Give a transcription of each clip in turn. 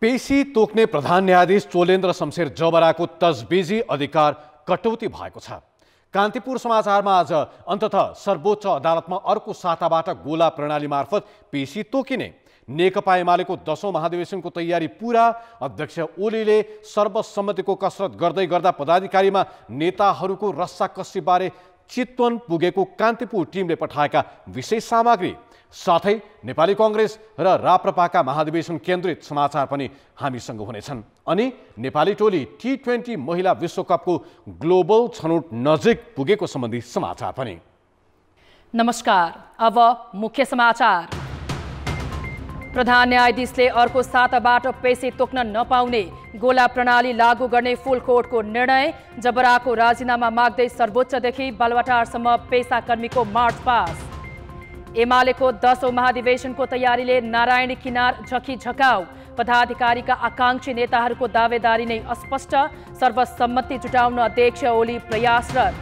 पेशी तोक्ने प्रधान न्यायाधीश चोलेन्द्र शमशेर जबराको तजबिजी अधिकार कटौती भएको छ। कान्तिपुर समाचारमा आज अन्ततः सर्वोच्च अदालतमा अर्को साताबाट गोला प्रणाली मार्फत पेशी तोकिने नेकपा एमालेको 10औं महाधिवेशनको तयारी पूरा। अध्यक्ष ओलीले सर्वसम्मतिको कसरत गर्दै गर्दा पदाधिकारीमा नेताहरूको रस्साकस्सीबारे चितवन पुगेको कान्तिपुर टिमले पठाएका विशेष सामग्री साथै नेपाली कांग्रेस र राप्रपाका महाधिवेशन केन्द्रित समाचार पनि हामीसँग हुनेछन्। अनि नेपाली टोली T20 महिला विश्वकपको ग्लोबल छनौट नजिक पुगेको सम्बन्धी समाचार पनि। नमस्कार, अब मुख्य समाचार। प्रधान न्यायाधीशले अर्को साताबाट पेशी तोक्न नपाउने गोला प्रणाली लागू गर्ने फुल कोर्टको निर्णय। जबराको राजीनामा माग्दै सर्वोच्चदेखि बालुवाटारसम्म पेशाकर्मीको मार्च पास। एमालेको 10औं महाधिवेशनको तयारीले नारायणी किनार झकीझकाउ। पदाधिकारीका आकांक्षी नेताहरूको दावेदारी नै अस्पष्ट। सर्वसम्मति जुटाउन अध्यक्ष ओली प्रयासरत।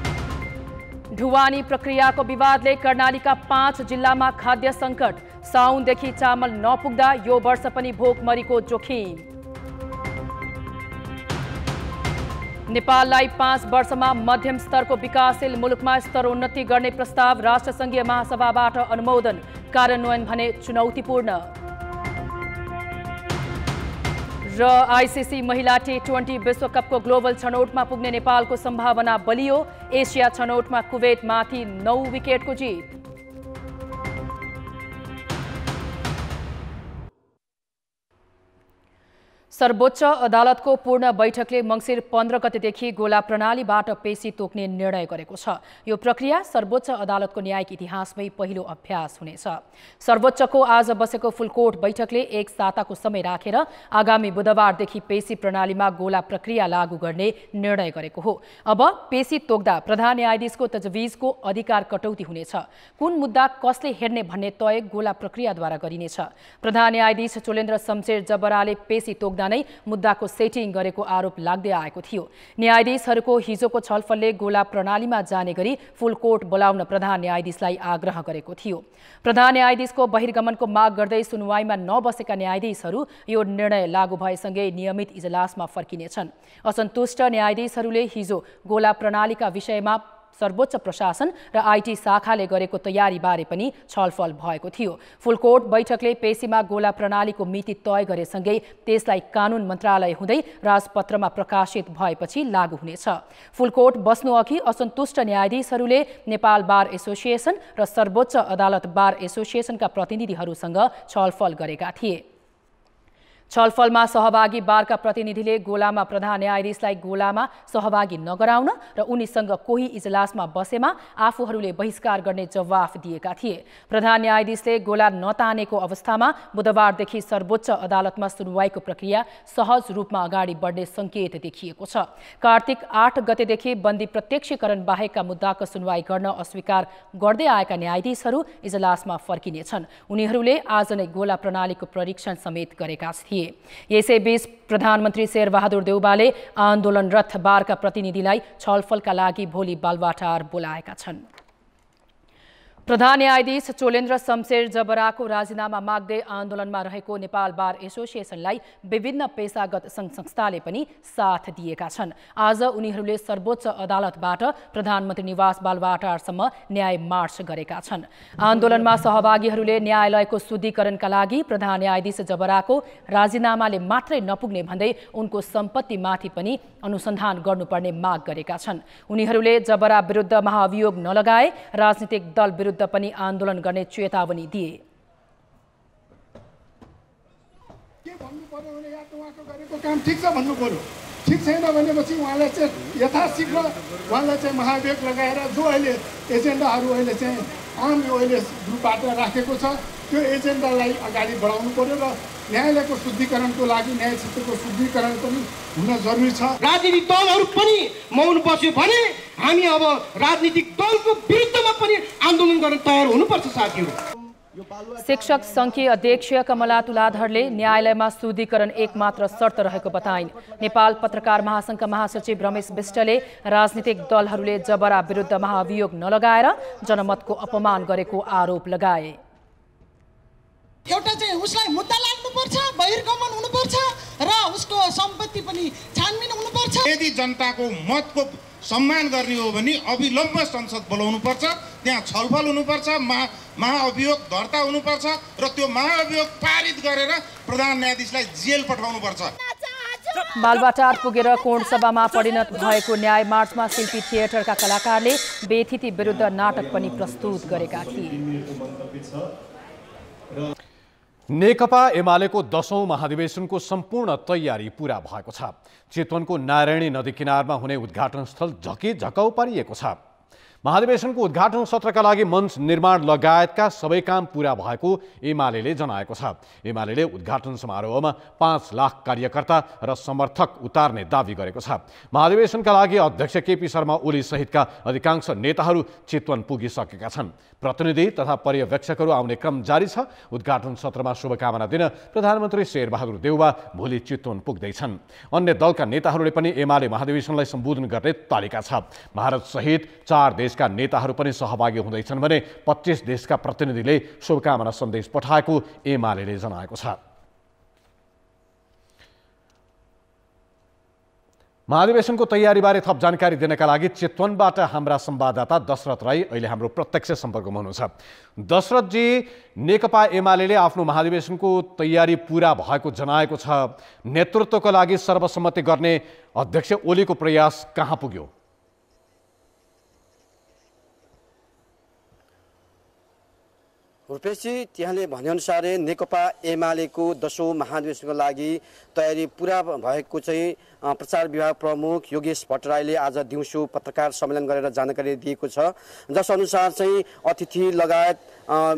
ढुवानी प्रक्रियाको विवादले कर्णालीका 5 जिल्लामा खाद्य सङ्कट। साउनदेखि चामल नपुग्दा यो वर्ष पनि भोकमरीको जोखिम। नेपाललाई 5 वर्षमा मध्यम स्तरको विकासशील मुलुकमा स्तरोन्नति गर्ने प्रस्ताव राष्ट्रसङ्घीय महासभाबाट अनुमोदन। कार्यान्वयन भने चुनौतीपूर्ण। र आईसीसी महिला T20 विश्वकपको ग्लोबल छनौटमा पुग्ने नेपालको सम्भावना बलियो। एसिया छनौटमा कुवेतमाथि 9 विकेटको जित। सर्वोच्च अदालतको पूर्ण बैठकले मङ्सिर 15 गतेदेखि गोला प्रणालीबाट पेशी तोक्ने निर्णय गरेको छ। यो प्रक्रिया सर्वोच्च अदालतको न्यायिक इतिहासमै पहिलो अभ्यास हुनेछ। सर्वोच्चको आज बसेको फुलकोर्ट बैठकले एक साताको समय राखेर आगामी बुधबारदेखि पेशी प्रणालीमा गोला प्रक्रिया लागू गर्ने निर्णय गरेको हो। अब पेशी तोक्दा प्रधान न्यायाधीशको तजविजको अधिकार कटौती हुनेछ। कुन मुद्दा कसले हेर्ने भन्ने तय गोला प्रक्रियाद्वारा गरिनेछ। प्रधान न्यायाधीश चोलेन्द्र शमशेर जबराले पेशी तोक्दा नै मुद्दाको सेटिङ गरेको आरोप लाग्दै आएको थियो। न्यायाधीशहरूको हिजोको छलफलले गोला प्रणालीमा जाने गरी फुल कोर्ट बोलाउन प्रधान न्यायाधीशलाई आग्रह गरेको थियो। प्रधान न्यायाधीशको बहिर्गमनको माग गर्दै सुनवाईमा नबसेका न्यायाधीशहरू यो निर्णय लागू भएसँगै नियमित इजलासमा फर्किनेछन्। असन्तुष्ट न्यायाधीशहरूले हिजो गोला प्रणालीका विषयमा सर्वोच्च प्रशासन र आईटी शाखाले गरेको तयारीबारे पनि छलफल भएको थियो। फुलकोर्ट बैठकले पेशीमा गोला प्रणालीको मिति तय गरेसँगै त्यसलाई कानुन मन्त्रालय हुँदै राजपत्रमा प्रकाशित भएपछि लागू हुनेछ। फुलकोर्ट बस्नुअघि असन्तुष्ट न्यायाधीशहरूले नेपाल बार एसोसिएसन र सर्वोच्च अदालत बार एसोसिएसनका प्रतिनिधिहरूसँग छलफल गरेका थिए। छलफलमा सहभागी बारका प्रतिनिधिले गोलामा प्रधान न्यायाधीशलाई गोलामा सहभागी नगराउन र उनीसँग कोही इजलासमा बसेमा आफूहरूले बहिष्कार गर्ने जवाफ दिएका थिए। प्रधान न्यायाधीशले गोला नतानेको अवस्थामा बुधबारदेखि सर्वोच्च अदालतमा सुनवाईको प्रक्रिया सहज रूपमा अगाडि बढ्ने संकेत देखिएको छ। कार्तिक 8 गतेदेखि बन्दी प्रत्यक्षीकरण बाहेकका मुद्दाको सुनवाई गर्न अस्वीकार गर्दै आएका न्यायाधीशहरू इजलासमा फर्किनेछन्। उनीहरूले आज नै गोला प्रणालीको परीक्षण समेत गरेका थिए। यसैबीच प्रधानमन्त्री शेरबहादुर देउवाले आन्दोलनरत बारका प्रतिनिधिलाई छलफलका लागि भोलि बालुवाटार बोलाएका छन्। प्रधान न्यायाधीश चोलेन्द्र शमशेर जबराको राजीनामा माग्दै आन्दोलनमा रहेको नेपाल बार एसोसिएसनलाई विभिन्न पेशागत सङ्घ संस्थाले पनि साथ दिएका छन्। आज उनीहरूले सर्वोच्च अदालतबाट प्रधानमन्त्री निवास बालुवाटारसम्म न्याय मार्च गरेका छन्। आन्दोलनमा सहभागीहरूले न्यायालयको शुद्धिकरणका लागि प्रधान न्यायाधीश जबराको राजीनामाले मात्रै नपुग्ने भन्दै उनको सम्पत्तिमाथि पनि अनुसन्धान गर्नुपर्ने माग गरेका छन्। उनीहरूले जबरा विरुद्ध महाअभियोग नलगाए राजनीतिक दल विरुद्ध पनि आन्दोलन गर्ने चेतावनी दिए। के भन्नु पर्यो भने या त उहाँको गरेको काम ठिक छ भन्नु पर्यो। ठिक छैन भनेपछि उहाँलाई चाहिँ यथाशीघ्र उहाँलाई चाहिँ महाभियोग लगाएर जो अहिले एजेन्डाहरू अहिले चाहिँ आम अहिले ग्रुपबाट राखेको छ त्यो एजेन्डालाई अगाडि बढाउनु पर्यो र न्यायालयको शुद्धिकरणको लागि न्याय क्षेत्रको शुद्धिकरण पनि हुन जरुरी छ। राजनीतिक दलहरू पनि मौन बस्यो भने हामी अब राजनीतिक दलको विरुद्धमा पनि आन्दोलन गर्न तयार हुनुपर्छ साथीहरू। शिक्षक सङ्घीय अध्यक्ष कमला तुलाधरले न्यायालयमा शुद्धिकरण एकमात्र शर्त रहेको बताइन्। नेपाल पत्रकार महासङ्घका महासचिव रमेश विष्टले राजनीतिक दलहरूले जबरा विरुद्ध महाअभियोग नलगाएर जनमतको अपमान गरेको आरोप लगाए। एउटा चाहिँ उसलाई मुद्दा लाग्नुपर्छ, बहिर्गमन हुनुपर्छ र उसको सम्पत्ति पनि छानबिन हुनुपर्छ। यदि जनताको मतको सम्मान गर्ने हो भने अविलम्ब संसद बोलाउनुपर्छ, त्यहाँ छलफल हुनुपर्छ, महाअभियोग दर्ता हुनुपर्छ र त्यो महाअभियोग पारित गरेर प्रधान न्यायाधीशलाई जेल पठाउनुपर्छ। बालबाटार पुगेर कोणसभामा परिणत भएको न्याय मार्चमा शिल्पी थिएटरका कलाकारले बेथिति विरुद्ध नाटक पनि प्रस्तुत गरेका थिए। नेकपा एमालेको 10औं महाधिवेशनको सम्पूर्ण तयारी पूरा भएको छ। चितवनको नारायणी नदी किनारमा हुने उद्घाटन स्थल झकाउ पारिएको छ। महाधिवेशनको उद्घाटन सत्रका लागि मञ्च निर्माण लगायतका सबै काम पूरा भएको एमालेले जनाएको छ। एमालेले उद्घाटन समारोहमा 5 लाख कार्यकर्ता र समर्थक उतार्ने दावी गरेको छ। महाधिवेशनका लागि अध्यक्ष केपी शर्मा ओली सहितका अधिकांश नेताहरू चितवन पुगिसकेका छन्। प्रतिनिधि तथा पर्यवेक्षकहरू आउने क्रम जारी छ। उद्घाटन सत्रमा शुभकामना दिन प्रधानमन्त्री शेरबहादुर देउवा भोलि चितवन पुग्दैछन्। अन्य दलका नेताहरूले पनि एमाले महाधिवेशनलाई सम्बोधन गर्ने तालिका छ। भारत सहित 4 देशका नेताहरू पनि सहभागी हुँदैछन् भने 25 देशका प्रतिनिधिले शुभकामना सन्देश पठाएको एमालेले जनाएको छ। महाधिवेशनको तयारीबारे थप जानकारी दिनका लागि चितवनबाट हाम्रा संवाददाता दशरथ राई अहिले हाम्रो प्रत्यक्ष सम्पर्कमा हुनुहुन्छ। दशरथजी, नेकपा एमालेले आफ्नो महाधिवेशनको तयारी पूरा भएको जनाएको छ। नेतृत्वको लागि सर्वसम्मति गर्ने अध्यक्ष ओलीको प्रयास कहाँ पुग्यो? रुपेशजी, त्यहाँले भनेअनुसारै नेकपा एमालेको 10औं महाधिवेशनको लागि तयारी पूरा भएको चाहिँ प्रचार विभाग प्रमुख योगेश भट्टराईले आज दिउँसो पत्रकार सम्मेलन गरेर जानकारी दिएको छ। जसअनुसार चाहिँ अतिथि लगायत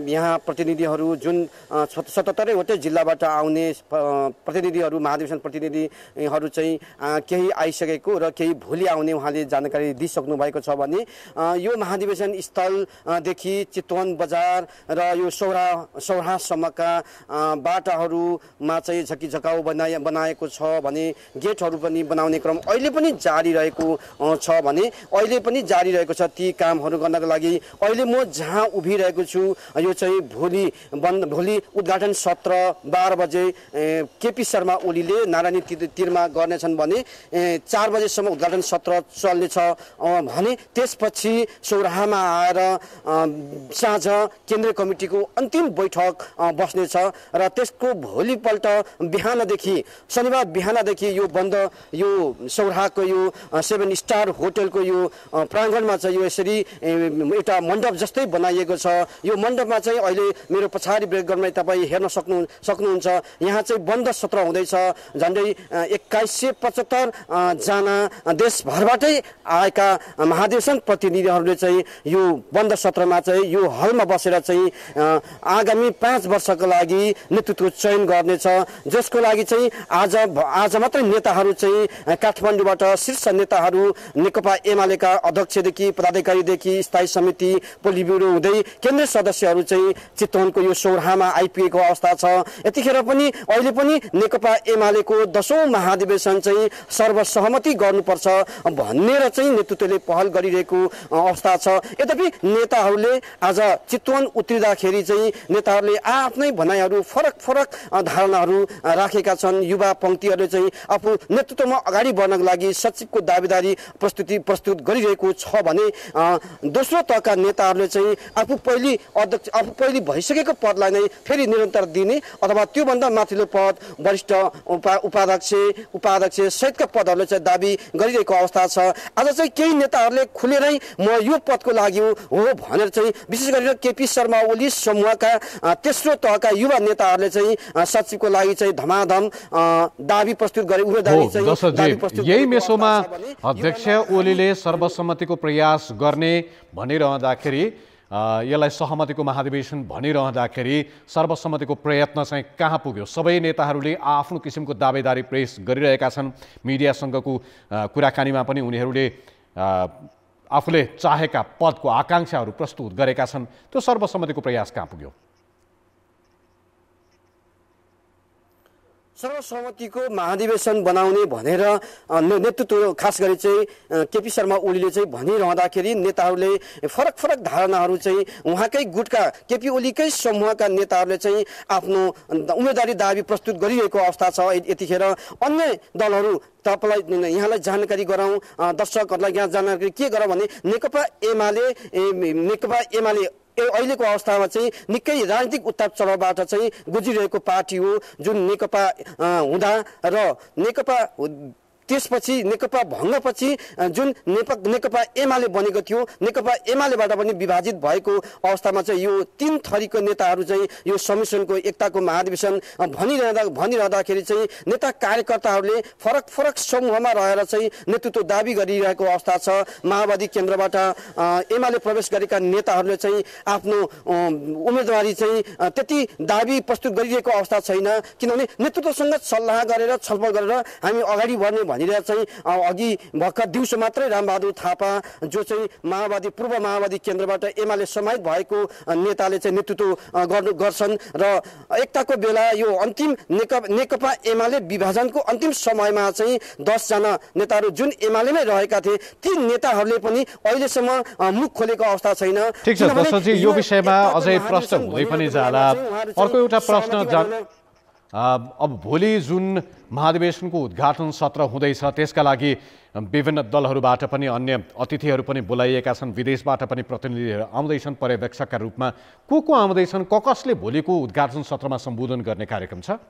यहाँ प्रतिनिधिहरू जुन 77वटै जिल्लाबाट आउने प्रतिनिधिहरू महाधिवेशन प्रतिनिधिहरू चाहिँ केही आइसकेको र केही भोलि आउने उहाँले जानकारी दिइसक्नु भएको छ भने यो महाधिवेशन स्थलदेखि चितवन बजार र यो सौरासम्मका बाटाहरूमा चाहिँ झकिझकाउ बनाएको छ भने गेटहरू पनि बनाउने क्रम अहिले पनि जारी रहेको छ भने अहिले पनि जारी रहेको छ। ती कामहरू गर्नका लागि अहिले म जहाँ उभिरहेको छु यो चाहिँ भोलि उद्घाटन सत्र 12 बजे केपी शर्मा ओलीले नारायणी तीरमा गर्नेछन् भने 4 बजेसम्म उद्घाटन सत्र चल्नेछ भने त्यसपछि सौराहामा आएर साँझ केन्द्रीय कमिटीको अन्तिम बैठक बस्नेछ र त्यसको भोलिपल्ट बिहानदेखि शनिबार बिहानदेखि यो बन्द यो सौराहाको यो 7 स्टार होटलको यो प्राङ्गणमा चाहिँ यो यसरी एउटा मण्डप जस्तै बनाइएको छ। यो मण्डपमा चाहिँ अहिले मेरो पछाडि ब्रेकग्राउन्डमा तपाईँ हेर्न सक्नुहुन्छ। यहाँ चाहिँ बन्द सत्र हुँदैछ। झन्डै 2175 जना देशभरबाटै आएका महाधिवेशन प्रतिनिधिहरूले चाहिँ यो बन्द सत्रमा चाहिँ यो हलमा बसेर चाहिँ आगामी 5 वर्षको लागि नेतृत्व चयन गर्नेछ। जसको लागि चाहिँ आज मात्रै नेताहरू चाहिँ काठमाडौँबाट शीर्ष नेताहरू नेकपा एमालेका अध्यक्षदेखि पदाधिकारीदेखि स्थायी समिति पोलिट ब्युरो हुँदै केन्द्रीय सदस्यहरू चाहिँ चितवनको यो सौराहामा आइपुगेको अवस्था छ। यतिखेर पनि अहिले पनि नेकपा एमालेको 10औं महाधिवेशन चाहिँ सर्वसहमति गर्नुपर्छ भनेर चाहिँ नेतृत्वले पहल गरिरहेको अवस्था छ। यद्यपि नेताहरूले आज चितवन उत्रिँदाखेरि चाहिँ नेताहरूले आफ्नै भनाइहरू फरक धारणाहरू राखेका छन्। युवा पंक्तिहरूले चाहिँ आफू नेतृत्वमा अगाडि बढ्नको लागि सचिवको दावेदारी प्रस्तुत गरिरहेको छ भने दोस्रो तहका नेताहरूले चाहिँ आफू पहिली भइसकेको पदलाई नै फेरि निरन्तर दिने अथवा त्योभन्दा माथिल्लो पद वरिष्ठ उपाध्यक्ष सहितका पदहरूले चाहिँ दाबी गरिरहेको अवस्था छ। आज चाहिँ केही नेताहरूले खुलेरै म यो पदको लागि हो भनेर चाहिँ विशेष गरेर केपी शर्मा ओली समूहका तेस्रो तहका युवा नेताहरूले चाहिँ सचिवको लागि चाहिँ धमाधम दाबी प्रस्तुत गरे। यही मेसोमा अध्यक्ष ओलीले सर्वसम्मतिको प्रयास गर्ने भनिरहँदाखेरि यसलाई सहमतिको महाधिवेशन भनिरहँदाखेरि सर्वसम्मतिको प्रयत्न चाहिँ कहाँ पुग्यो? सबै नेताहरूले आफ्नो किसिमको दावेदारी पेश गरिरहेका छन्। मिडियासँगको कुराकानीमा पनि उनीहरूले आफूले चाहेका पदको आकांक्षाहरू प्रस्तुत गरेका छन्। त्यो सर्वसम्मतिको प्रयास कहाँ पुग्यो? सर्वसम्मतिको महाधिवेशन बनाउने भनेर नेतृत्व खास गरी चाहिँ केपी शर्मा ओलीले चाहिँ भनिरहँदाखेरि नेताहरूले फरक फरक धारणाहरू चाहिँ उहाँकै गुटका केपी ओलीकै समूहका नेताहरूले चाहिँ आफ्नो उम्मेदवारी दाबी प्रस्तुत गरिरहेको अवस्था छ। यतिखेर अन्य दलहरू तपाईँलाई यहाँलाई जानकारी गराउँ, दर्शकहरूलाई यहाँ जानकारी के गरौँ भने नेकपा एमाले अहिलेको अवस्थामा चाहिँ निकै राजनीतिक उतार चढावबाट चाहिँ गुजिरहेको पार्टी हो, जुन नेकपा हुँदा र नेकपा त्यसपछि नेकपा भङ्गपछि जुन नेकपा एमाले बनेको थियो, नेकपा एमालेबाट पनि विभाजित भएको अवस्थामा चाहिँ यो तीन थरीको नेताहरू चाहिँ यो समिशनको एकताको महाधिवेशन भनिरहँदाखेरि चाहिँ नेता कार्यकर्ताहरूले फरक फरक समूहमा रहेर चाहिँ नेतृत्व दाबी गरिरहेको अवस्था छ। माओवादी केन्द्रबाट एमाले प्रवेश गरेका नेताहरूले चाहिँ आफ्नो उम्मेदवारी चाहिँ त्यति दाबी प्रस्तुत गरिरहेको अवस्था छैन, किनभने नेतृत्वसँग सल्लाह गरेर छलफल गरेर हामी अगाडि बढ्ने भनिरहेर चाहिँ अघि भर्खर दिउँसो मात्रै रामबहादुर थापा जो चाहिँ पूर्व माओवादी केन्द्रबाट एमाले समाहित भएको नेताले चाहिँ नेतृत्व गर्छन् र एकताको बेला यो अन्तिम नेकपा एमाले विभाजनको अन्तिम समयमा चाहिँ 10 जना नेताहरू जुन एमालेमै रहेका थिए ती नेताहरूले पनि अहिलेसम्म मुख खोलेको अवस्था छैन। ठीक छ दशरथजी, यो विषयमा अझै प्रश्न हुँदै पनि जाला। अर्को एउटा प्रश्न, अब भोलि जुन महाधिवेशनको उद्घाटन सत्र हुँदैछ त्यसका लागि विभिन्न दलहरूबाट पनि अन्य अतिथिहरू पनि बोलाइएका छन्, विदेशबाट पनि प्रतिनिधिहरू आउँदैछन् पर्यवेक्षकका रूपमा। को आउँदैछन्, कसले भोलिको उद्घाटन सत्रमा सम्बोधन गर्ने कार्यक्रम छ?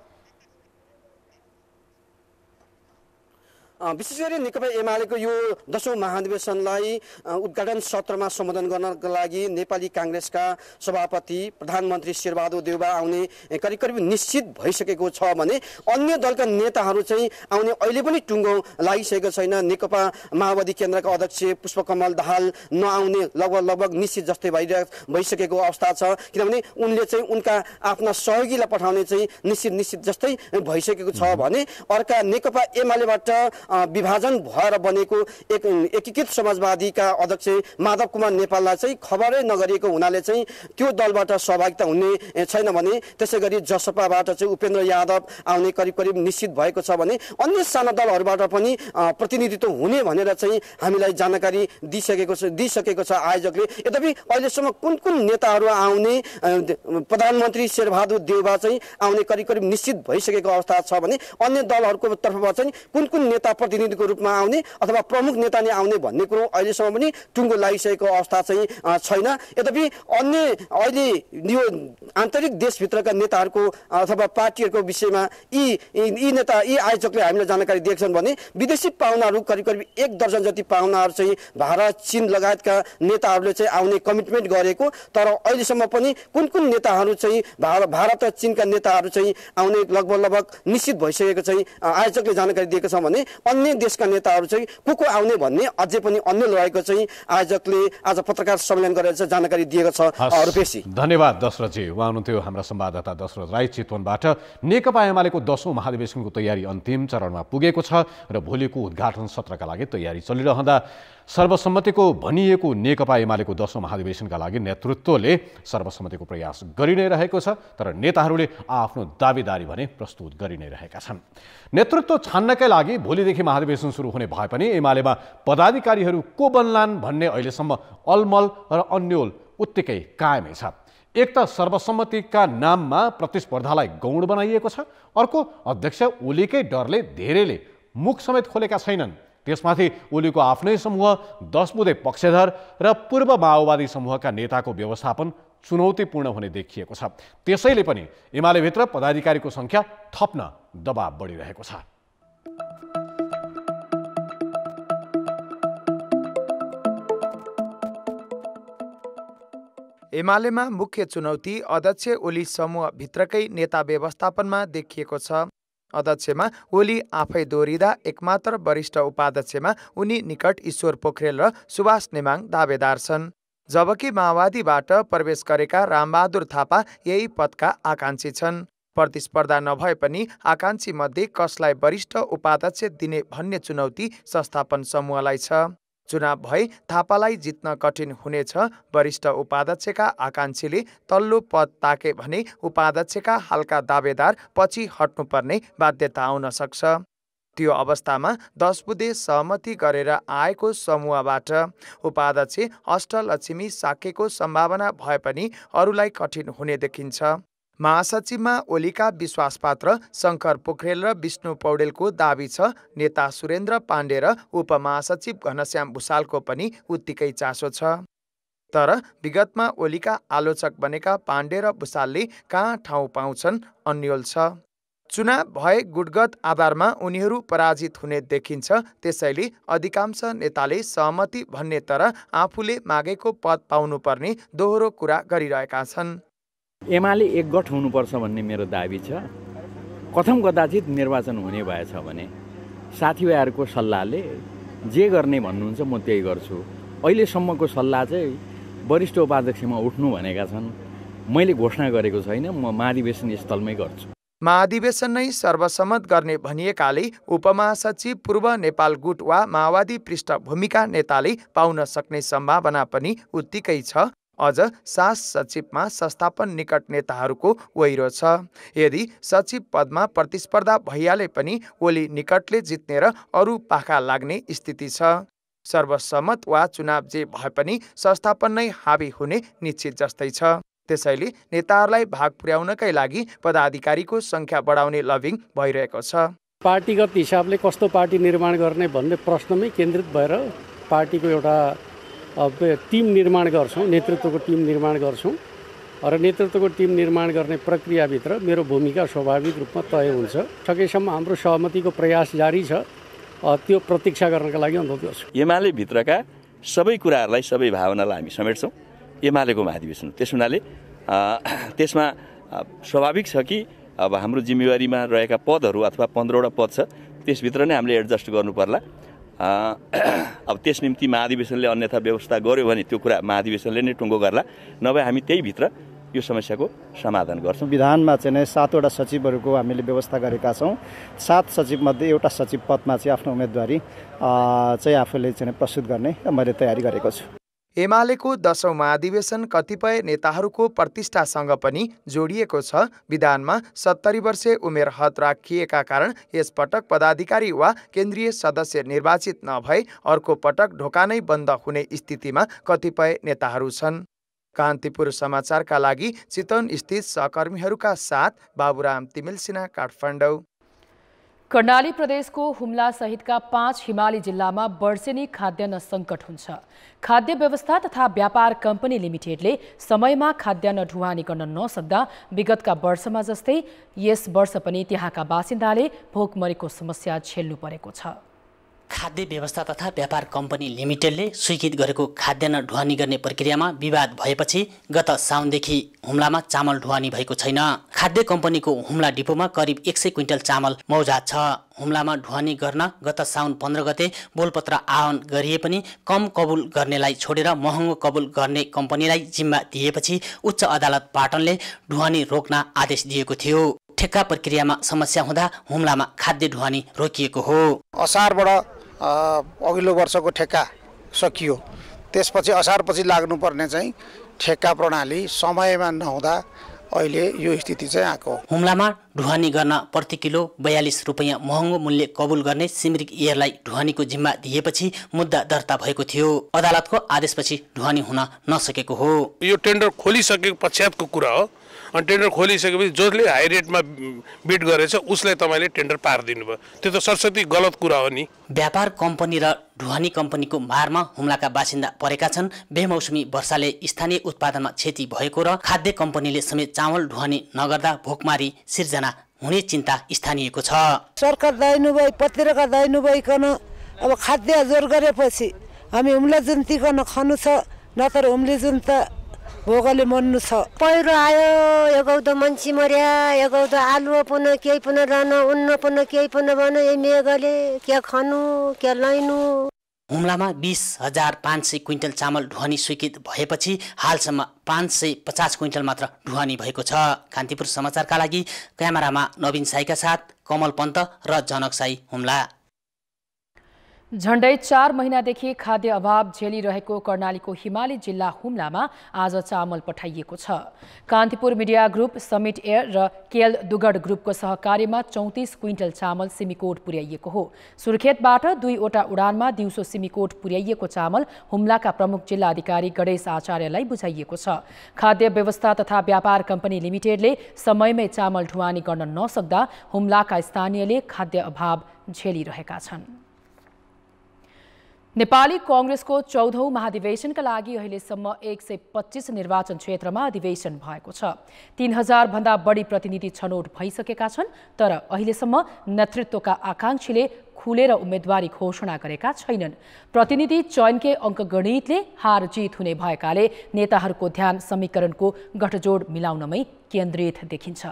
विशेष गरी नेकपा एमालेको यो 10औं महाधिवेशनलाई उद्घाटन सत्रमा सम्बोधन गर्नका लागि नेपाली कांग्रेसका सभापति प्रधानमन्त्री शेरबहादुर देउबा आउने करिब निश्चित भइसकेको छ भने अन्य दलका नेताहरू चाहिँ आउने अहिले पनि टुङ्गो लागिसकेको छैन। नेकपा माओवादी केन्द्रका अध्यक्ष पुष्पकमल दाहाल नआउने लगभग निश्चित जस्तै भइसकेको अवस्था छ, किनभने उनले चाहिँ उनका आफ्ना सहयोगीलाई पठाउने चाहिँ निश्चित जस्तै भइसकेको छ भने अर्का नेकपा एमालेबाट विभाजन भएर बनेको एकीकृत समाजवादीका अध्यक्ष माधव कुमार नेपाललाई चाहिँ खबरै नगरिएको हुनाले चाहिँ त्यो दलबाट सहभागिता हुने छैन भने त्यसै गरी जसपाबाट चाहिँ उपेन्द्र यादव आउने करिब निश्चित भएको छ भने अन्य साना दलहरूबाट पनि प्रतिनिधित्व हुने भनेर चाहिँ हामीलाई जानकारी दिइसकेको छ आयोजकले। यद्यपि अहिलेसम्म कुन नेताहरू आउने प्रधानमन्त्री शेरबहादुर देउबा चाहिँ आउने करिब निश्चित भइसकेको अवस्था छ भने अन्य दलहरूको तर्फबाट चाहिँ कुन नेता प्रतिनिधिको रूपमा आउने अथवा प्रमुख नेता नै आउने भन्ने कुरो अहिलेसम्म पनि टुङ्गो लागिसकेको अवस्था चाहिँ छैन। यद्यपि अन्य अहिले यो आन्तरिक देशभित्रका नेताहरूको अथवा पार्टीहरूको विषयमा यी आयोजकले हामीलाई जानकारी दिएका छन् भने विदेशी पाहुनाहरू करिब 1 दर्जन जति पाहुनाहरू चाहिँ भारत चीन लगायतका नेताहरूले चाहिँ आउने कमिटमेन्ट गरेको, तर अहिलेसम्म पनि कुन नेताहरू चाहिँ भारत र चीनका नेताहरू चाहिँ आउने लगभग निश्चित भइसकेको चाहिँ आयोजकले जानकारी दिएको छ भने अन्य देशका नेताहरू चाहिँ को आउने भन्ने अझै पनि अन्य रहेको चाहिँ आयोजकले आज पत्रकार सम्मेलन गरेर चाहिँ जानकारी दिएको छ। रुपेशी, धन्यवाद दशरथजी। उहाँ हुनुहुन्थ्यो हाम्रा संवाददाता दशरथ राई चितवनबाट। नेकपा एमालेको 10औं महाधिवेशनको तयारी अन्तिम चरणमा पुगेको छ र भोलिको उद्घाटन सत्रका लागि तयारी चलिरहँदा सर्वसम्मतिको भनिएको नेकपा एमालेको 10औं महाधिवेशनका लागि नेतृत्वले सर्वसम्मतिको प्रयास गरि नै रहेको छ, तर नेताहरूले आफ्नो दाबीदारी भने प्रस्तुत गरि नै रहेका छन्। नेतृत्व छान्नकै लागि भोलिदेखि महाधिवेशन सुरु हुने भए पनि एमालेमा पदाधिकारीहरू को बन्लान् भन्ने अहिलेसम्म अलमल र अन्यल उत्तिकै कायमै छ। एक त सर्वसम्मतिका नाममा प्रतिस्पर्धालाई गौण बनाइएको छ, अर्को अध्यक्ष ओलीकै डरले धेरैले मुख समेत खोलेका छैनन्। त्यसमाथि ओलीको आफ्नै समूह 10 बुँदे पक्षधर र पूर्व माओवादी समूहका नेताको व्यवस्थापन चुनौतीपूर्ण हुने देखिएको छ। त्यसैले पनि एमालेभित्र पदाधिकारीको संख्या थप्न दबाव बढिरहेको छ। एमालेमा मुख्य चुनौती अध्यक्ष ओली समूह भित्रकै नेता व्यवस्थापनमा देखिएको छ। अध्यक्षमा ओली आफै दोहोरिँदा एकमात्र वरिष्ठ उपाध्यक्षमा उनी निकट ईश्वर पोखरेल र सुभाष नेमाङ दावेदार छन्, जबकि माओवादीबाट प्रवेश गरेका रामबहादुर थापा यही पदका आकांक्षी छन्। प्रतिस्पर्धा नभए पनि आकांक्षी मध्ये कसलाई वरिष्ठ उपाध्यक्ष दिने भन्ने चुनौती संस्थापन समूहलाई छ। चुनाव भए थापालाई जित्न कठिन हुनेछ। वरिष्ठ उपाध्यक्षका आकाङ्क्षीले तल्लो पद ताके भने उपाध्यक्षका हालका दावेदार पछि हट्नुपर्ने बाध्यता आउन सक्छ। त्यो अवस्थामा 10 बुँदे सहमति गरेर आएको समूहबाट उपाध्यक्ष अष्टलक्ष्मी साकेको सम्भावना भए पनि अरूलाई कठिन हुने देखिन्छ। महासचिवमा ओलीका विश्वासपात्र शङ्कर पोखरेल र विष्णु पौडेलको दाबी छ। नेता सुरेन्द्र पाण्डे र उपमहासचिव घनश्याम भुसालको पनि उत्तिकै चासो छ। तर विगतमा ओलीका आलोचक बनेका पाण्डे र भुसालले कहाँ ठाउँ पाउँछन् अन्यल छ। चुनाव भए गुटगत आधारमा उनीहरू पराजित हुने देखिन्छ। त्यसैले अधिकांश नेताले सहमति भन्ने तर आफूले मागेको पद पाउनुपर्ने दोहोरो कुरा गरिरहेका छन्। एमाले एकगठ हुनुपर्छ भन्ने मेरो दाबी छ। कथम कदाचित निर्वाचन हुने भएछ भने साथीभाइहरूको सल्लाहले जे गर्ने भन्नुहुन्छ म त्यही गर्छु। अहिलेसम्मको सल्लाह चाहिँ वरिष्ठ उपाध्यक्षमा उठ्नु भनेका छन्। मैले घोषणा गरेको छैन, म महाधिवेशन स्थलमै गर्छु। महाधिवेशन नै सर्वसम्मत गर्ने भनिएकाले उपमहासचिव पूर्व नेपाल गुट वा माओवादी पृष्ठभूमिका नेताले पाउन सक्ने सम्भावना पनि उत्तिकै छ। अझ शास सचिवमा संस्थापन निकट नेताहरूको वैरो छ। यदि सचिव पदमा प्रतिस्पर्धा भइहाले पनि ओली निकटले जित्ने र अरू पाखा लाग्ने स्थिति छ। सर्वसम्मत वा चुनाव जे भए पनि संस्थापन नै हावी हुने निश्चित जस्तै छ। त्यसैले नेताहरूलाई भाग पुर्याउनकै लागि पदाधिकारीको संख्या बढाउने लबिङ भइरहेको छ। पार्टीगत हिसाबले कस्तो पार्टी निर्माण गर्ने भन्ने प्रश्नमै केन्द्रित भएर पार्टीको एउटा टिम निर्माण गर्छौँ, नेतृत्वको टिम निर्माण गर्छौँ र नेतृत्वको टिम निर्माण गर्ने प्रक्रियाभित्र मेरो भूमिका स्वाभाविक रूपमा तय हुन्छ। सकेसम्म हाम्रो सहमतिको प्रयास जारी छ, त्यो प्रतीक्षा गर्नका लागि अनुरोध गर्छु। एमाले भित्रका सबै कुराहरूलाई, सबै भावनालाई हामी समेट्छौँ। एमालेको महाधिवेशन त्यस हुनाले त्यसमा स्वाभाविक छ कि अब हाम्रो जिम्मेवारीमा रहेका पदहरू अथवा 15वटा पद छ, त्यसभित्र नै हामीले एडजस्ट गर्नु पर्ला। अब त्यस निम्ति महाधिवेशनले अन्यथा व्यवस्था गर्यो भने त्यो कुरा महाधिवेशनले नै टुङ्गो गर्ला, नभए हामी त्यही भित्र यो समस्याको समाधान गर्छौँ। विधानमा चाहिँ 7वटा सचिवहरूको हामीले व्यवस्था गरेका छौँ। 7 सचिवमध्ये एउटा सचिव पदमा चाहिँ आफ्नो उम्मेदवारी चाहिँ आफूले चाहिँ प्रस्तुत गर्ने मैले तयारी गरेको छु। एमालेको 10औं महाधिवेशन कतिपय नेताहरूको प्रतिष्ठासँग पनि जोडिएको छ। विधानमा 70 वर्षे उमेर हद राखिएका कारण यसपटक पदाधिकारी वा केन्द्रीय सदस्य निर्वाचित नभए अर्को पटक ढोका नै बन्द हुने स्थितिमा कतिपय नेताहरू छन्। कान्तिपुर समाचारका लागि चितवन स्थित सहकर्मीहरूका साथ बाबुराम तिमिल सिन्हा, काठमाडौँ। कर्णाली प्रदेशको हुम्ला सहितका 5 हिमाली जिल्लामा वर्षेनी खाद्यान्न सङ्कट हुन्छ। खाद्य व्यवस्था तथा व्यापार कम्पनी लिमिटेडले समयमा खाद्यान्न ढुवानी गर्न नसक्दा विगतका वर्षमा जस्तै यस वर्ष पनि त्यहाँका बासिन्दाले भोकमरीको समस्या झेल्नु परेको छ। खाद्य व्यवस्था तथा व्यापार कम्पनी लिमिटेडले स्वीकृत गरेको खाद्यान्न ढुवानी गर्ने प्रक्रियामा विवाद भएपछि गत साउनदेखि हुम्लामा चामल ढुवानी भएको छैन। खाद्य कम्पनीको हुम्ला डिपोमा करिब 100 क्विन्टल चामल मौजात छ। हुम्लामा ढुवानी गर्न गत साउन 15 गते बोलपत्र आह्वान गरिए पनि कम कबुल गर्नेलाई छोडेर महँगो कबुल गर्ने कम्पनीलाई जिम्मा दिएपछि उच्च अदालत पाटनले ढुवानी रोक्न आदेश दिएको थियो। ठेक्का प्रक्रियामा समस्या हुँदा हुम्लामा खाद्य ढुवानी रोकिएको हो। असारबाट अघिल्लो वर्षको ठेक्का सकियो, त्यसपछि असारपछि लाग्नुपर्ने चाहिँ ठेक्का प्रणाली समयमा नहुँदा अहिले यो स्थिति चाहिँ आएको। हुम्लामा ढुवानी गर्न प्रति किलो 42 रुपैयाँ महँगो मूल्य कबुल गर्ने सिमरिक एयरलाई ढुवानीको जिम्मा दिएपछि मुद्दा दर्ता भएको थियो। अदालतको आदेशपछि ढुवानी हुन नसकेको हो। यो टेन्डर खोलिसकेको पश्चातको कुरा हो। अनि टेन्डर खोलिसकेपछि जसले हाई रेटमा बिड गरेछ उसलाई तपाईँले टेन्डर पार दिनुभयो, त्यो त सरस्वती गलत कुरा हो नि। व्यापार कम्पनी र ढुवानी कम्पनीको मारमा हुम्लाका बासिन्दा परेका छन्। बेमौसमी वर्षाले स्थानीय उत्पादनमा क्षति भएको र खाद्य कम्पनीले समेत चामल ढुवानी नगर्दा भोकमारी सिर्जना हुने चिन्ता स्थानीयको छ। सरकार दाइनुभयो, पत्रिका दाइनुभइकन अब खाद्य जोर गरेपछि हामी हुम्ला जुन्तिकन खानु छ, नत्र हुम्ली जुन त भोकले मर्नु छ। पहिरो आयो, एगौदो मान्छे मर्या, एगौदो आलु पुनः केही पुनः रहन, उन्न पुनः केही पुनः भन, यही मेघले के खानु के लैनु। हुम्लामा 20,500 क्विन्टल चामल ढुवानी स्वीकृत भएपछि हालसम्म 550 क्विन्टल मात्र ढुवानी भएको छ। कान्तिपुर समाचारका लागि क्यामेरामा नवीन साईका साथ कमल पन्त र जनक साई, हुम्ला। झण्डै 4 महिनादेखि खाद्य अभाव झेलिरहेको कर्णालीको हिमाली जिल्ला हुम्लामा आज चामल पठाइएको छ। Kantipur media group, summit air र केएल दुगड ग्रुपको सहकार्यमा 34 क्विन्टल चामल सिमीकोट पुर्याइएको हो। सुर्खेतबाट 2 वटा उडानमा दिउँसो सिमीकोट पुर्याइएको चामल हुम्लाका प्रमुख जिल्ला अधिकारी गणेश आचार्यलाई बुझाइएको छ। खाद्य व्यवस्था तथा व्यापार कम्पनी लिमिटेडले समयमै चामल ढुवानी गर्न नसक्दा हुम्लाका स्थानीयले खाद्य अभाव झेलिरहेका छन्। नेपाली कांग्रेसको 14औं महाधिवेशनका लागि अहिलेसम्म 125 निर्वाचन क्षेत्रमा अधिवेशन भएको छ। 3000 भन्दा बढी प्रतिनिधि छनौट भइसकेका छन्, तर अहिलेसम्म नेतृत्वका आकांक्षीले खुलेर उम्मेदवारी घोषणा गरेका छैनन्। प्रतिनिधि चयनकै अङ्कगणितले हार जित हुने भएकाले नेताहरूको ध्यान समीकरणको गठजोड मिलाउनमै केन्द्रित देखिन्छ।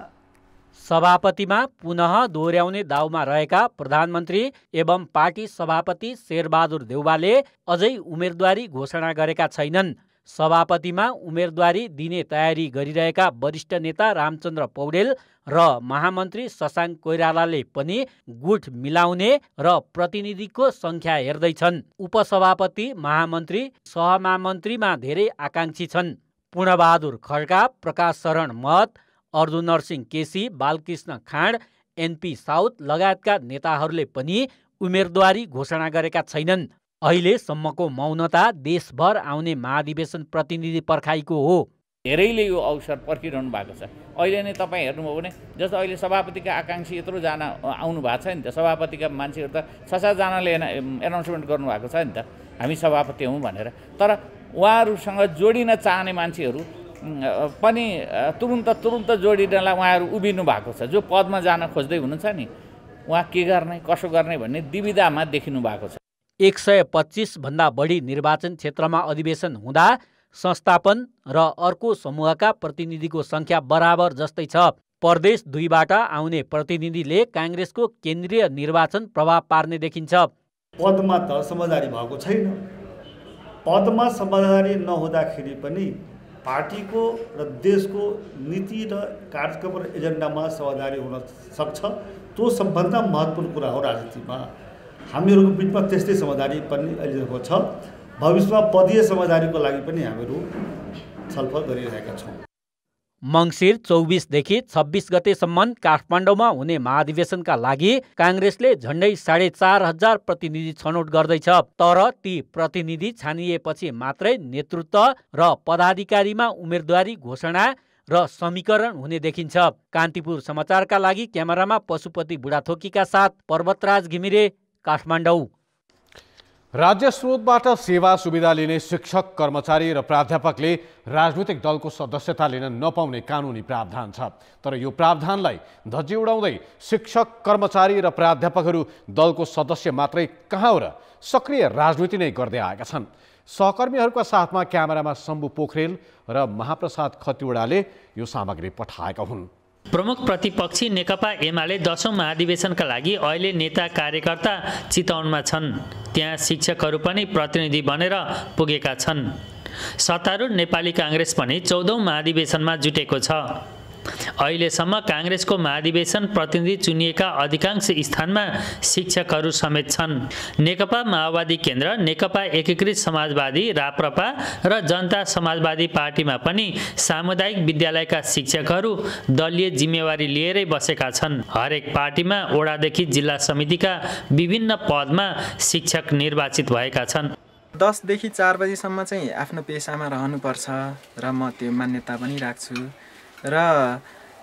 सभापतिमा पुनः दोहोर्याउने दाउमा रहेका प्रधानमन्त्री एवं पार्टी सभापति शेरबहादुर देउवाले अझै उम्मेदवारी घोषणा गरेका छैनन्। सभापतिमा उम्मेदवारी दिने तयारी गरिरहेका वरिष्ठ नेता रामचन्द्र पौडेल र महामन्त्री शशाङ्क कोइरालाले पनि गुठ मिलाउने र प्रतिनिधिको संख्या हेर्दैछन्। उपसभापति, महामन्त्री, सहमहामन्त्रीमा धेरै आकांक्षी छन्। पूर्णबहादुर खड्का, प्रकाश शरण महत, अर्जुन नरसिंह केसी, बालकृष्ण खाँड, एनपी साउद लगायतका नेताहरूले पनि उम्मेदवारी घोषणा गरेका छैनन्। अहिलेसम्मको मौनता देशभर आउने महाधिवेशन प्रतिनिधि पर्खाइको हो। धेरैले यो अवसर पर्खिरहनु भएको छ। अहिले नै तपाईँ हेर्नुभयो भने जस्तो अहिले सभापतिका आकांक्षी यत्रोजना आउनु भएको छ नि त। सभापतिका मान्छेहरू त 6-7जनाले एनाउन्समेन्ट गर्नुभएको छ नि त, हामी सभापति हौँ भनेर। तर उहाँहरूसँग जोडिन चाहने मान्छेहरू पनि तुरुन्त जोडिनलाई उहाँहरू उभिनु भएको छ। जो पदमा जान खोज्दै हुनुहुन्छ नि, उहाँ के गर्ने कसो गर्ने भन्ने दुविधामा देखिनु भएको छ। 125 भन्दा बढी निर्वाचन क्षेत्रमा अधिवेशन हुँदा संस्थापन र अर्को समूहका प्रतिनिधिको संख्या बराबर जस्तै छ। प्रदेश 2बाट आउने प्रतिनिधिले काङ्ग्रेसको केन्द्रीय निर्वाचन प्रभाव पार्ने देखिन्छ। पदमा त समझदारी भएको छैन। पदमा समझदारी नहुँदाखेरि पनि पार्टीको र देशको नीति र कार्यक्रम र एजेन्डामा समझदारी हुन सक्छ। त्यो सबभन्दा महत्त्वपूर्ण कुरा हो राजनीतिमा। हामीहरूको बिचमा त्यस्तै समझदारी पनि अहिलेको छ। भविष्यमा पदीय समझदारीको लागि पनि हामीहरू छलफल गरिरहेका छौँ। मङ्सिर 24 देखि 26 गतेसम्म काठमाडौँमा हुने महाधिवेशनका लागि काङ्ग्रेसले झण्डै 4500 प्रतिनिधि छनौट गर्दैछ। तर ती प्रतिनिधि छानिएपछि मात्रै नेतृत्व र पदाधिकारीमा उम्मेदवारी घोषणा र समीकरण हुने देखिन्छ। कान्तिपुर समाचारका लागि क्यामेरामा पशुपति बुढाथोकीका साथ पर्वतराज घिमिरे, काठमाडौँ। राज्य स्रोतबाट सेवा सुविधा लिने शिक्षक, कर्मचारी र प्राध्यापकले राजनीतिक दलको सदस्यता लिन नपाउने कानुनी प्रावधान छ। तर यो प्रावधानलाई धज्जी उडाउँदै शिक्षक, कर्मचारी र प्राध्यापकहरू दलको सदस्य मात्रै कहाँ हो र सक्रिय राजनीति नै गर्दै आएका छन्। सहकर्मीहरूका साथमा क्यामेरामा शम्भु पोखरेल र महाप्रसाद खतिवडाले यो सामग्री पठाएका हुन्। प्रमुख प्रतिपक्षी नेकपा एमाले 10औं महाधिवेशनका लागि अहिले नेता कार्यकर्ता चितवनमा छन्। त्यहाँ शिक्षकहरू पनि प्रतिनिधि बनेर पुगेका छन्। सत्तारूढ नेपाली काङ्ग्रेस पनि 14औं महाधिवेशनमा जुटेको छ। अहिलेसम्म काङ्ग्रेसको महाधिवेशन प्रतिनिधि चुनिएका अधिकांश स्थानमा शिक्षकहरू समेत छन्। नेकपा माओवादी केन्द्र, नेकपा एकीकृत समाजवादी, राप्रपा र जनता समाजवादी पार्टीमा पनि सामुदायिक विद्यालयका शिक्षकहरू दलीय जिम्मेवारी लिएरै बसेका छन्। हरेक पार्टीमा वडादेखि जिल्ला समितिका विभिन्न पदमा शिक्षक निर्वाचित भएका छन्। 10 देखि 4 बजीसम्म चाहिँ आफ्नो पेसामा रहनुपर्छ र म त्यो मान्यता पनि राख्छु। र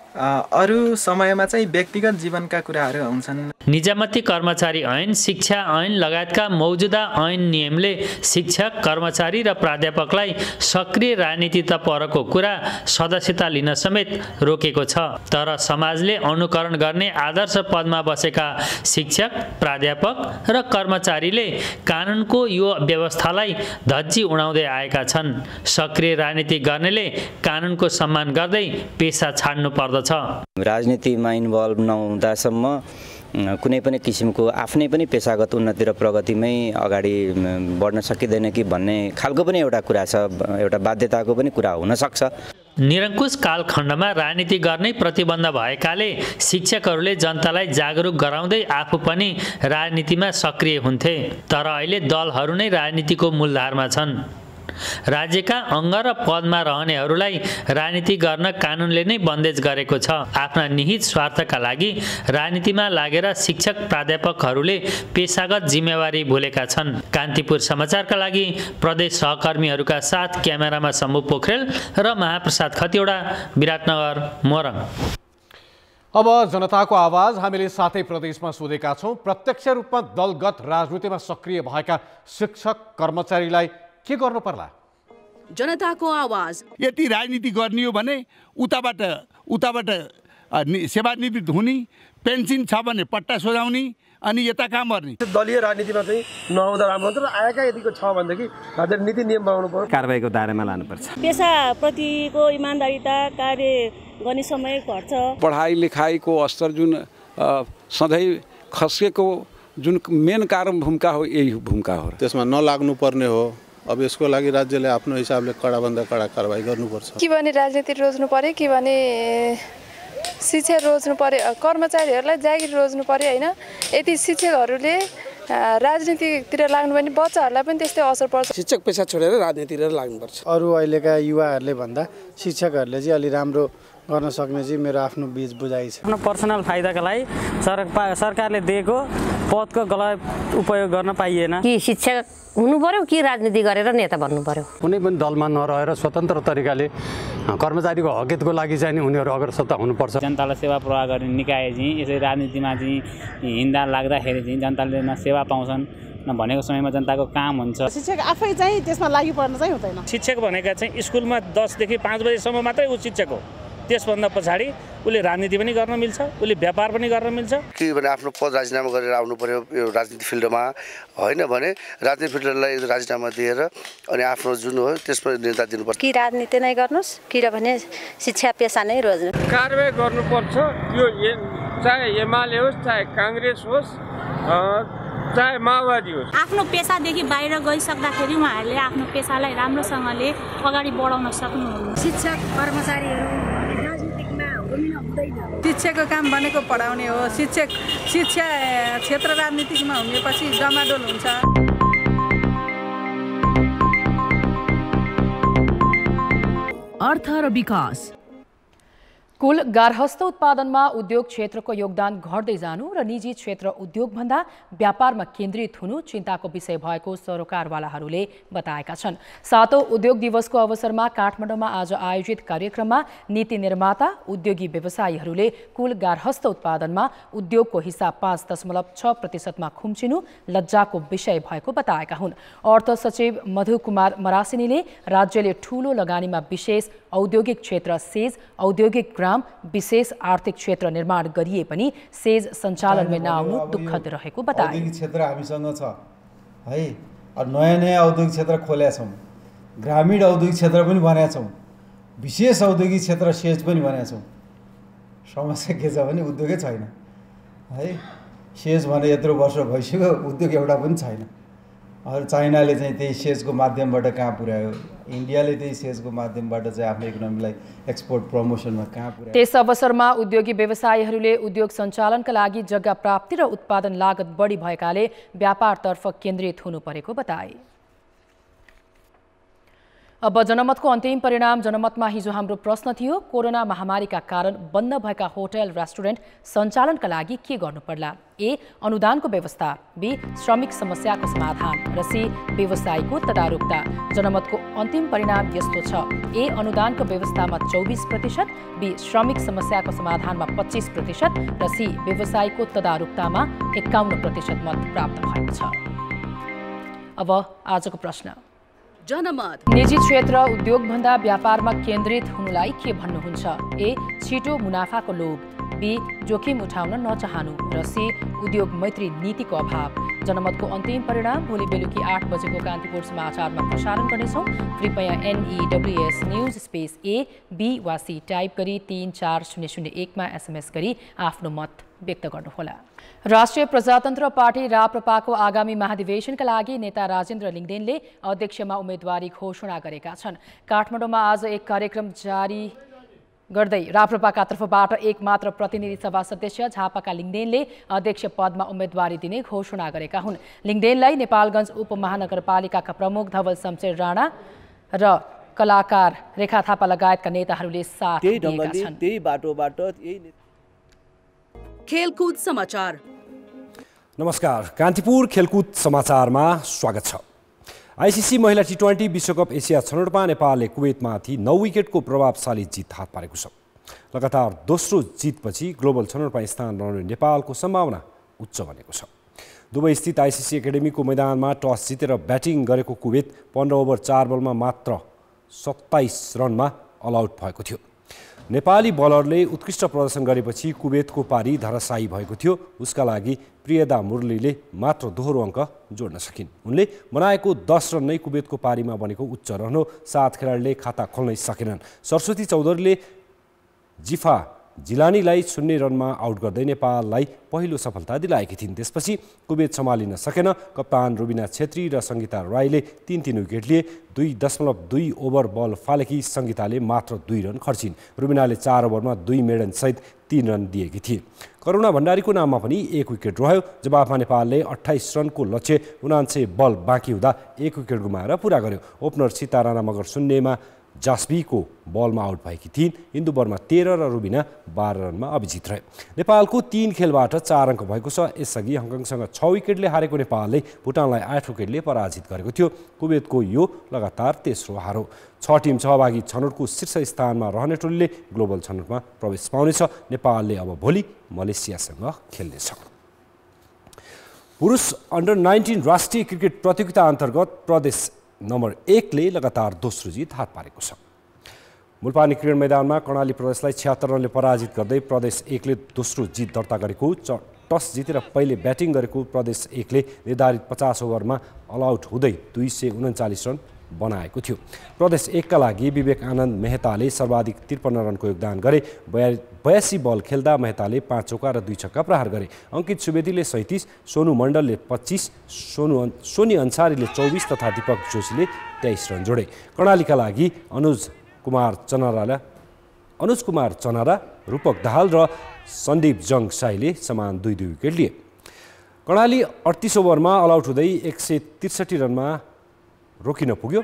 अरू समयमा चाहिँ व्यक्तिगत जीवनका कुराहरू आउँछन्। निजामती कर्मचारी ऐन, शिक्षा ऐन लगायतका मौजुदा ऐन नियमले शिक्षक, कर्मचारी र प्राध्यापकलाई सक्रिय राजनीतित परको कुरा सदस्यता लिन समेत रोकेको छ। तर समाजले अनुकरण गर्ने आदर्श पदमा बसेका शिक्षक, प्राध्यापक र कर्मचारीले कानुनको यो व्यवस्थालाई धज्जी उडाउँदै आएका छन्। सक्रिय राजनीति गर्नेले कानुनको सम्मान गर्दै पेसा छाड्नु पर्दछ। राजनीतिमा इन्भल्भ नहुँदासम्म कुनै पनि किसिमको आफ्नै पनि पेशागत उन्नति र प्रगतिमै अगाडि बढ्न सकिँदैन कि भन्ने खालको पनि एउटा कुरा छ। एउटा बाध्यताको पनि कुरा हुन सक्छ। निरङ्कुश कालखण्डमा राजनीति गर्नै प्रतिबन्ध भएकाले शिक्षकहरूले जनतालाई जागरुक गराउँदै आफू पनि राजनीतिमा सक्रिय हुन्थे। तर अहिले दलहरू नै राजनीतिको मूलधारमा छन्। राज्यका अङ्ग र पदमा रहनेहरूलाई राजनीति गर्न कानुनले नै बन्देज गरेको छ। आफ्ना निहित स्वार्थका लागि राजनीतिमा लागेर शिक्षक प्राध्यापकहरूले पेशागत जिम्मेवारी भुलेका छन्। कान्तिपुर समाचारका लागि प्रदेश सहकर्मीहरूका साथ क्यामेरामा शम्भु पोखरेल र महाप्रसाद खतिवडा, विराटनगर, मोरङ। अब जनताको आवाज हामीले साथै प्रदेशमा सोधेका छौँ। प्रत्यक्ष रूपमा दलगत राजनीतिमा सक्रिय भएका शिक्षक कर्मचारीलाई के गर्नु पर्ला? जनताको आवाज। यदि राजनीति गर्ने हो भने उताबाट सेवानिवृत्त हुने, पेन्सन छ भने पट्टा सोझाउने, अनि यता काम गर्ने। दलीय राजनीतिमा चाहिँ नआउँदा राम्रो हुन्छ र आएका यतिको छ भनेदेखि राज्यले नीति नियम बनाउनु पर्यो, कारबाहीको दायरामा लानुपर्छ। पेसाप्रतिको इमान्दारिता, कार्य गर्ने समय घट्छ। पढाइ लेखाइको स्तर जुन सधैँ खस्केको जुन मेन कारण भूमिका हो, यही भूमिका हो, त्यसमा नलाग्नु पर्ने हो। अब यसको लागि राज्यले आफ्नो हिसाबले कडाभन्दा कडा कारबाही गर्नुपर्छ। के भने राजनीति रोज्नु पर्यो, के भने शिक्षा रोज्नु पर्यो, कर्मचारीहरूलाई जागिर रोज्नु पर्यो होइन। यति शिक्षकहरूले राजनीतितिर लाग्नु भने बच्चाहरूलाई पनि त्यस्तै असर पर्छ। शिक्षक पेसा छोडेर राजनीतितिर लाग्नुपर्छ। अरू अहिलेका युवाहरूले भन्दा शिक्षकहरूले चाहिँ अलि राम्रो गर्न सक्ने चाहिँ मेरो आफ्नो बीच बुझाइ छ। आफ्नो पर्सनल फाइदाका लागि सरकारले दिएको पदको गलत उपयोग गर्न पाइएन। कि शिक्षक हुनु पर्यो कि राजनीति गरेर नेता बन्नु पर्यो। कुनै पनि दलमा नरहेर स्वतन्त्र तरिकाले कर्मचारीको हकहितको लागि चाहिँ नि उनीहरू अग्रसत्ता हुनुपर्छ। जनतालाई सेवा प्रवाह गर्ने निकाय चाहिँ यसरी राजनीतिमा चाहिँ हिँड्दा लाग्दाखेरि चाहिँ जनताले न सेवा पाउँछन् न भनेको समयमा जनताको काम हुन्छ। शिक्षक आफै चाहिँ त्यसमा लागि पर्न चाहिँ हुँदैन। शिक्षक भनेका चाहिँ स्कुलमा 10 देखि 5 बजेसम्म मात्रै ऊ शिक्षक हो। त्यसभन्दा पछाडि उसले राजनीति पनि गर्न मिल्छ, उसले व्यापार पनि गर्न मिल्छ। के भने आफ्नो पद राजीनामा गरेर आउनु पर्यो यो राजनीति फिल्डमा, होइन भने राजनीति फिल्डलाई राजीनामा दिएर अनि आफ्नो जुन हो त्यसमा नेता दिनुपर्छ। कि राजनीति नै गर्नुहोस्, किनभने शिक्षा पेसा नै रोज्नु। कारबाही गर्नुपर्छ। यो चाहे एमाले होस्, चाहे काङ्ग्रेस होस्, चाहे माओवादी होस्। आफ्नो पेसादेखि बाहिर गइसक्दाखेरि उहाँहरूले आफ्नो पेसालाई राम्रोसँगले अगाडि बढाउन सक्नुहुन्न। शिक्षक कर्मचारीहरू शिक्षकको काम भनेको पढाउने हो। शिक्षा क्षेत्र राजनीतिमा हुनेपछि डमाडोल हुन्छ। अर्थ र विकास। कुल गार्हस्थ उत्पादनमा उद्योग क्षेत्रको योगदान घट्दै जानु र निजी क्षेत्र उद्योगभन्दा व्यापारमा केन्द्रित हुनु चिन्ताको विषय भएको सरोकारवालाहरूले बताएका छन्। 7औं उद्योग दिवसको अवसरमा काठमाडौँमा आज आयोजित कार्यक्रममा नीति निर्माता उद्योगी व्यवसायीहरूले कुल गार्हस्थ उत्पादनमा उद्योगको हिस्सा 5.6% खुम्चिनु लज्जाको विषय भएको बताएका हुन्। अर्थ सचिव मधु कुमार मरासिनीले राज्यले ठूलो लगानीमा विशेष औद्योगिक क्षेत्र सेज, औद्योगिक ग्राम, विशेष आर्थिक क्षेत्र निर्माण गरिए पनि सेज सञ्चालनमा नआउनु दुःखद रहेको बताए। औद्योगिक क्षेत्र हामीसँग छ है, नयाँ औद्योगिक क्षेत्र खोलेका छौँ, ग्रामीण औद्योगिक क्षेत्र पनि बनाएका छौँ, विशेष औद्योगिक क्षेत्र सेज पनि बनाएका छौँ। समस्या के छ भने उद्योगै छैन है। सेज भने यत्रो वर्ष भइसक्यो, उद्योग एउटा पनि छैन। चाइनाले चाहिँ त्यही सेजको माध्यमबाट कहाँ पुर्यायो, इन्डियाले त्यही सेजको माध्यमबाट चाहिँ आफ्नो इकोनोमीलाई एक्सपोर्ट प्रमोसनमा कहाँ पुर्यायो। त्यस अवसरमा उद्योगी व्यवसायीहरूले उद्योग सञ्चालनका लागि जग्गा प्राप्ति र उत्पादन लागत बढी भएकाले व्यापारतर्फ केन्द्रित हुनु परेको बताए। अब जनमतको अन्तिम परिणाम। जनमतमा हिजो हाम्रो प्रश्न थियो, कोरोना महामारीका कारण बन्द भएका होटल रेस्टुरेन्ट सञ्चालनका लागि के गर्नु पर्ला? ए. अनुदानको व्यवस्था, बी. श्रमिक समस्याको समाधान र सी. व्यवसायको तदारुकता। जनमतको अन्तिम परिणाम यस्तो छ, ए. अनुदानको व्यवस्थामा 24%, बी. श्रमिक समस्याको समाधानमा 25% र सी. व्यवसायको तदारुकतामा 51% मत प्राप्त भएको छ। अब आजको प्रश्न। जनमत। निजी क्षेत्र उद्योगभन्दा व्यापारमा केन्द्रित हुनुलाई के भन्नुहुन्छ? ए. छिटो मुनाफाको लोभ, बी. जोखिम उठाउन नचाहनु र सी. उद्योग मैत्री नीतिको अभाव। जनमतको अन्तिम परिणाम भोलि बेलुकी 8 बजेको कान्तिपुर समाचारमा प्रसारण गर्नेछौँ। कृपया NEWS news space A, B वा C टाइप गरी 34001 मा SMS गरी आफ्नो मत व्यक्त गर्नुहोला। राष्ट्रिय प्रजातन्त्र पार्टी राप्रपाको आगामी महाधिवेशनका लागि नेता राजेन्द्र लिङदेनले अध्यक्षमा उम्मेदवारी घोषणा गरेका छन्। काठमाडौँमा आज एक कार्यक्रम जारी गर्दै राप्रपाका तर्फबाट एक मात्र प्रतिनिधि सभा सदस्य झापाका लिङदेनले अध्यक्ष पदमा उम्मेदवारी दिने घोषणा गरेका हुन्। लिङदेनलाई नेपालगञ्ज उपमहानगरपालिकाका प्रमुख धवल शमशेर राणा र कलाकार रेखा थापा लगायतका नेताहरूले साथ दिएका छन्। त्यही बाटोबाट खेलकुद समाचार। नमस्कार, कान्तिपुर खेलकुद समाचारमा स्वागत छ। आइसिसी महिला टी20 विश्वकप एसिया छनौटमा नेपालले कुवेतमाथि 9 विकेटको प्रभावशाली जित हात पारेको छ। लगातार दोस्रो जितपछि ग्लोबल छनौटमा स्थान रहने नेपालको सम्भावना उच्च बनेको छ। दुबई स्थित आइसिसी एकाडेमीको मैदानमा टस जितेर ब्याटिङ गरेको कुवेत 15 ओभर 4 बलमा मात्र 27 रनमा अल आउट भएको थियो। नेपाली बलरले उत्कृष्ट प्रदर्शन गरेपछि कुवेतको पारी धराशायी भएको थियो। उसका लागि प्रियदा मुरलीले मात्र दोहोरो अङ्क जोड्न सकिन्। उनले बनाएको 10 रन नै कुवेतको पारीमा बनेको उच्च रन हो। 7 खेलाडीले खाता खोल्नै सकेनन्। सरस्वती चौधरीले जिफा जिलानीलाई 0 रनमा आउट गर्दै नेपाललाई पहिलो सफलता दिलाएकी थिइन्। त्यसपछि कुवेत सम्हालिन सकेन। कप्तान रुबिना छेत्री र सङ्गीता राईले 3-3 विकेट लिए। 2.2 ओभर बल फालेकी सङ्गीताले मात्र 2 रन खर्चिन्। रुबिनाले 4 ओभरमा 2 मेडन सहित 3 रन दिएकी थिए। करुणा भण्डारीको नाममा पनि 1 विकेट रह्यो। जवाफमा नेपालले 28 रनको लक्ष्य 79 बल बाँकी हुँदा 1 विकेट गुमाएर पुरा गर्यो। ओपनर सीता राणा मगर शून्यमा जास्बीको बलमा आउट भएकी थिइन्। इन्दु बर्मा 13 र रुबिना 12 रनमा अभिजित रहे। नेपालको 3 खेलबाट 4 अङ्क भएको छ। यसअघि हङकङसँग 6 विकेटले हारेको नेपालले भुटानलाई 8 विकेटले पराजित गरेको थियो। कुवेतको यो लगातार तेस्रो हार हो। 6 टिम सहभागी छनौटको शीर्ष स्थानमा रहने टोलीले ग्लोबल छनौटमा प्रवेश पाउनेछ। नेपालले अब भोलि मलेसियासँग खेल्नेछ। पुरुष अन्डर 19 राष्ट्रिय क्रिकेट प्रतियोगिता अन्तर्गत प्रदेश नम्बर 1 ले लगातार दोस्रो जित हात पारेको छ। मुलपानी क्रिकेट मैदानमा कर्णाली प्रदेशलाई 76 रनले पराजित गर्दै प्रदेश 1 ले दोस्रो जित दर्ता गरेको। टस जितेर पहिले ब्याटिङ गरेको प्रदेश 1 ले निर्धारित 50 ओभरमा अल आउट हुँदै 239 रन बनाएको थियो। प्रदेश 1 का लागि विवेक आनन्द मेहताले सर्वाधिक 53 रनको योगदान गरे। 82 बल खेल्दा मेहताले 5 चौका र 2 छक्का प्रहार गरे। अंकित सुवेदीले 37, सोनु मण्डलले 25, सोनी अन्सारीले 24 तथा दीपक जोशीले 23 रन जोडे। कर्णालीका लागि अनुज कुमार चनारा, रूपक दाहाल र सन्दीप जङ साईले समान 2-2 विकेट लिए। कर्णाली 38 ओभरमा अल आउट हुँदै 163 रनमा रोकिन पुग्यो।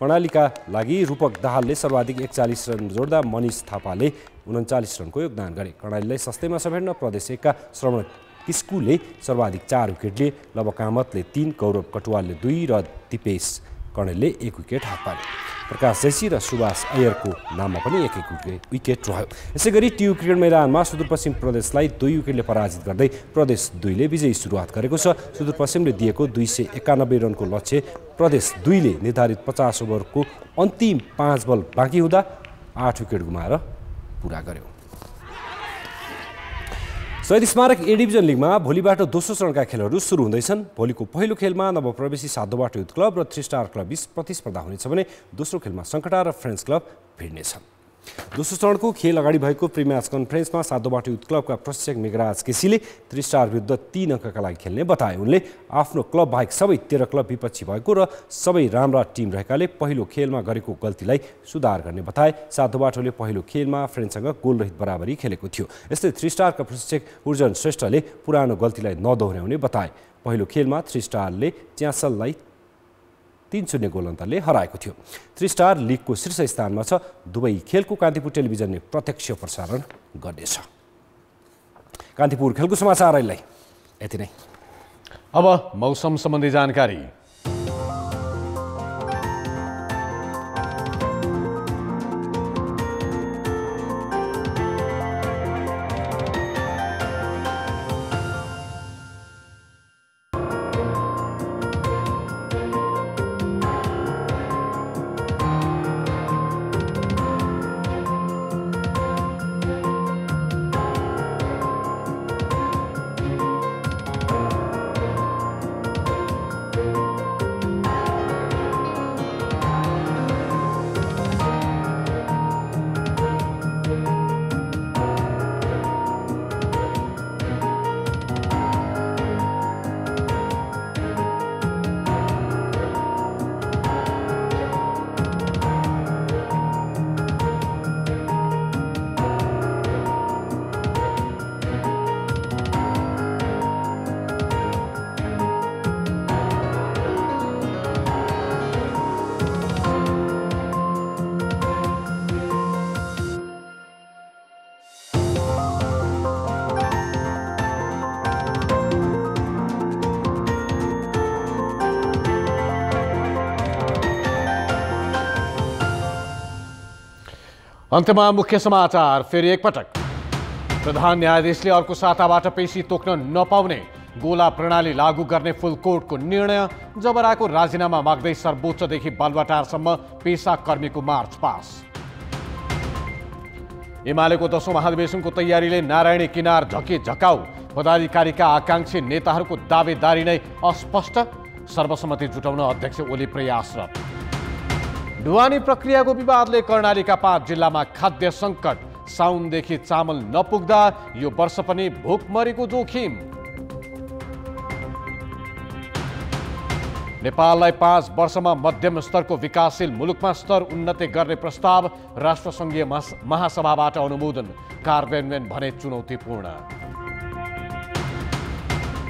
कर्णालीका लागि रूपक दाहालले सर्वाधिक 41 रन जोड्दा मनिष थापाले 39 रनको योगदान गरे। कर्णालीलाई सस्तैमा समेट्न प्रदेश 1 का श्रवण किस्कुले सर्वाधिक 4 विकेट लिए। लव कामतले 3, गौरव कटुवालले 2 र दिपेश कर्णेलले 1 विकेट हात पारे। प्रकाश जैसी र सुभाष अय्यरको नाममा पनि 1-1 विकेट रह्यो। यसैगरी टियु क्रिकेट मैदानमा सुदूरपश्चिम प्रदेशलाई 2 विकेटले पराजित गर्दै प्रदेश 2 ले विजयी सुरुवात गरेको छ। सुदूरपश्चिमले दिएको 291 रनको लक्ष्य प्रदेश 2 ले निर्धारित 50 ओभरको अन्तिम 5 बल बाँकी हुँदा 8 विकेट गुमाएर पुरा गर्यो। शहीद स्मारक ए डिभिजन लिगमा भोलिबाट दोस्रो चरणका खेलहरू सुरु हुँदैछन्। भोलिको पहिलो खेलमा नवप्रवेशी साधोबाट युथ क्लब र 3 स्टार क्लब बीच प्रतिस्पर्धा हुनेछ भने दोस्रो खेलमा सङ्कटा र फ्रेन्च क्लब भिड्नेछन्। दोस्रो चरणको खेल अगाडि भएको प्री म्याच कन्फरेन्समा साधोबाट युथ क्लबका प्रशिक्षक मेघराज केसीले 3 स्टार विरुद्ध 3 अङ्कका लागि खेल्ने बताए। उनले आफ्नो क्लब बाहेक सबै 13 क्लब विपक्षी भएको र सबै राम्रा टिम रहेकाले पहिलो खेलमा गरेको गल्तीलाई सुधार गर्ने बताए। साधोबाटोले पहिलो खेलमा फ्रेन्चसँग गोलरहित बराबरी खेलेको थियो। यस्तै 3 स्टारका प्रशिक्षक उर्जन श्रेष्ठले पुरानो गल्तीलाई नदोहोर्याउने बताए। पहिलो खेलमा 3 स्टारले च्यासललाई 3-0 गोल अन्तरले हराएको थियो। 3 स्टार लिगको शीर्ष स्थानमा छ। दुवै खेलको कान्तिपुर टेलिभिजनले प्रत्यक्ष प्रसारण गर्नेछ। कान्तिपुर खेलको समाचार अहिले यति नै। अब मौसम सम्बन्धी जानकारी। अन्त्यमा मुख्य समाचार फेरि एकपटक। प्रधान न्यायाधीशले अर्को साताबाट पेशी तोक्न नपाउने गोला प्रणाली लागू गर्ने फुल कोर्टको निर्णय। जबराको राजीनामा माग्दै सर्वोच्चदेखि बालुवाटारसम्म पेसा कर्मीको मार्च पास। एमालेको 10औं महाधिवेशनको तयारीले नारायणी किनार झकाउ। पदाधिकारीका आकांक्षी नेताहरूको दावेदारी नै अस्पष्ट। सर्वसम्मति जुटाउन अध्यक्ष ओली प्रयासरत। ढुवानी प्रक्रियाको विवादले कर्णालीका 5 जिल्लामा खाद्य सङ्कट। साउनदेखि चामल नपुग्दा यो वर्ष पनि भोकमरीको जोखिम। नेपाललाई 5 वर्षमा मध्यम स्तरको विकासशील मुलुकमा स्तर उन्नति गर्ने प्रस्ताव राष्ट्रसङ्घीय महासभाबाट अनुमोदन। कार्यान्वयन भने चुनौतीपूर्ण।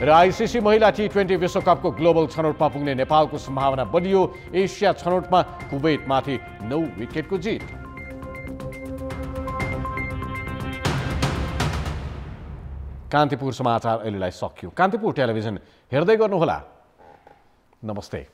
र आइसिसी महिला T20 विश्वकपको ग्लोबल छनौटमा पुग्ने नेपालको सम्भावना बढियो। एसिया छनौटमा कुवेतमाथि 9 विकेटको जित। कान्तिपुर समाचार अहिलेलाई सकियो। कान्तिपुर टेलिभिजन हेर्दै गर्नुहोला। नमस्ते।